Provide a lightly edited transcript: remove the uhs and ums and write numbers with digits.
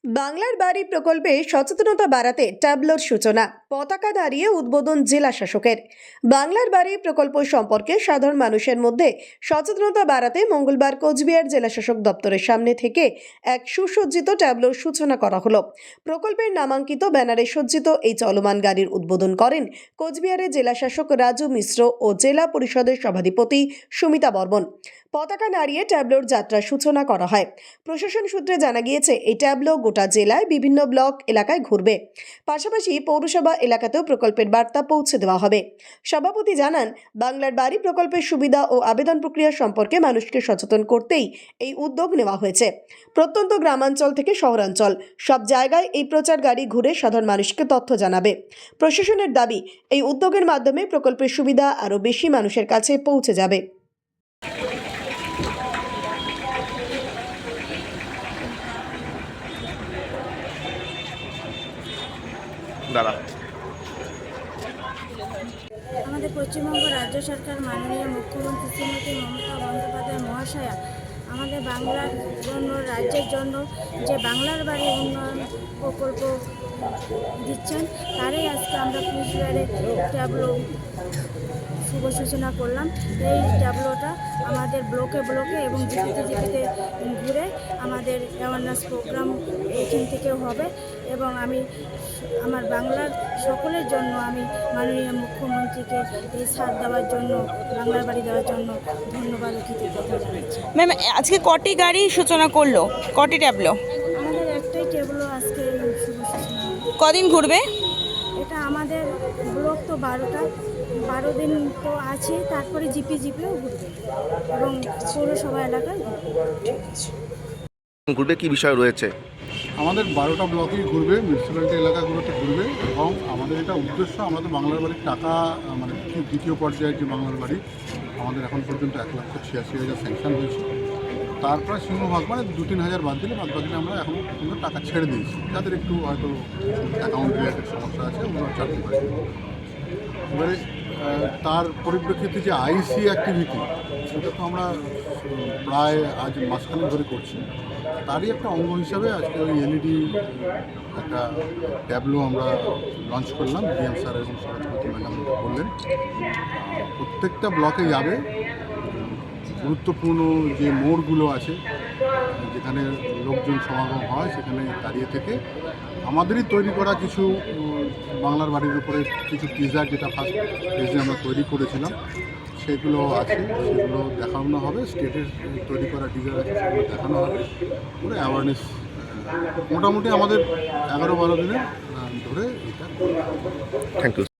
বাংলার বাড়ি প্রকল্পে সচেতনতা বাড়াতে ট্যাবলোর সূচনা, পতাকা দাঁড়িয়ে উদ্বোধন জেলা শাসকের। বাংলার বাড়ি প্রকল্প সম্পর্কে সাধারণ মানুষের মধ্যে সচেতনতা বাড়াতে মঙ্গলবার কোচবিহার জেলা শাসক দপ্তরের সামনে থেকে এক সুসজ্জিত ট্যাবলোর সূচনা করা হলো। প্রকল্পের নামাঙ্কিত ব্যানারে সজ্জিত এই চলমান গাড়ির উদ্বোধন করেন কোচবিহারের জেলা শাসক রাজু মিশ্র ও জেলা পরিষদের সভাধিপতি সুমিতা বর্মন। পতাকা নাড়িয়ে ট্যাবলোর যাত্রার সূচনা করা হয়। প্রশাসন সূত্রে জানা গিয়েছে, এই ট্যাবলো গোটা জেলায় বিভিন্ন ব্লক এলাকায় ঘুরবে। পাশাপাশি পৌরসভা এলাকাতেও প্রকল্পের বার্তা পৌঁছে দেওয়া হবে। সভাপতি জানান, বাংলার বাড়ি প্রকল্পের সুবিধা ও আবেদন প্রক্রিয়া সম্পর্কে মানুষকে সচেতন করতেই এই উদ্যোগ নেওয়া হয়েছে। প্রত্যন্ত গ্রামাঞ্চল থেকে শহরাঞ্চল সব জায়গায় এই প্রচার গাড়ি ঘুরে সাধারণ মানুষকে তথ্য জানাবে। প্রশাসনের দাবি, এই উদ্যোগের মাধ্যমে প্রকল্পের সুবিধা আরও বেশি মানুষের কাছে পৌঁছে যাবে। আমাদের পশ্চিমবঙ্গ রাজ্য সরকার মাননীয় মুখ্যমন্ত্রী শ্রীমতী মমতা বন্দ্যোপাধ্যায় মহাশয়া আমাদের বাংলার জন্য, রাজ্যের জন্য যে বাংলার বাড়ি উন্নয়ন প্রকল্প দিচ্ছেন, তারই আজকে আমরা কোচবিহারে ট্যাবলো শুভ সূচনা করলাম। এই ট্যাবলোটা আমাদের ব্লকে ব্লকে এবং জিপিতে ঘুরে আমাদের অ্যাওয়ারনেস প্রোগ্রাম এখান থেকেও হবে। এবং আমি আমার বাংলার সকলের জন্য আমি মাননীয় মুখ্যমন্ত্রীকে এই সাথ দেওয়ার জন্য, বাংলার বাড়ি দেওয়ার জন্য ধন্যবাদ ও কৃতজ্ঞতা জানাচ্ছি। ম্যাম, আজকে কটি গাড়ি সূচনা করলো, কটি ট্যাবলো? আমাদের একটাই ট্যাবলো আজকে শুভ সূচনা। কদিন ঘুরবে? এটা আমাদের ব্লক তো 12 দিন তো আছে, তারপরে জিপিও ঘুরবে এবং পৌরসভা এলাকায় ঘুরবে। কি বিষয় রয়েছে? আমাদের 12টা ব্লকেই ঘুরবে, মিউনিসিপ্যালিটি এলাকাগুলোতে ঘুরবে এবং আমাদের এটা উদ্দেশ্য, আমরা তো বাংলার বাড়ির টাকা মানে দ্বিতীয় পর্যায়ের যে বাংলার বাড়ি আমাদের এখন পর্যন্ত 1,86,000 স্যাংশন হয়েছে। তারপরে সিংহভাগ মানে 2-3 হাজার বাদ দিলে বাদ বাকিটা আমরা এখন পর্যন্ত টাকা ছেড়ে দিয়েছি। যাদের একটু হয়তো অ্যাকাউন্ট রিলেটেড সমস্যা আছে ওগুলো চাকরি পারে। এবারে তার পরিপ্রেক্ষিতে যে আইসি অ্যাক্টিভিটি, সেটা তো আমরা প্রায় আজ মাসখানেক ধরে করছি। তারই একটা অঙ্গ হিসাবে আজকে ওই এলইডি একটা ট্যাবলো আমরা লঞ্চ করলাম। ডিএম স্যার এবং সভাপতি ম্যাডাম বললেন প্রত্যেকটা ব্লকে যাবে। গুরুত্বপূর্ণ যে মোড়গুলো আছে, যেখানে লোকজন সমাগম হয়, সেখানে দাঁড়িয়ে থেকে আমাদেরই তৈরি করা কিছু বাংলার বাড়ির উপরে কিছু টিজার, যেটা ফার্স্ট ফেজে আমরা তৈরি করেছিলাম, সেগুলো আছে, সেগুলো দেখানো হবে। স্টেটের তৈরি করা টিজার আছে, সেগুলো দেখানো হবে। পুরো অ্যাওয়ারনেস মোটামুটি আমাদের 11-12 দিনের ধরে এটা। Thank you.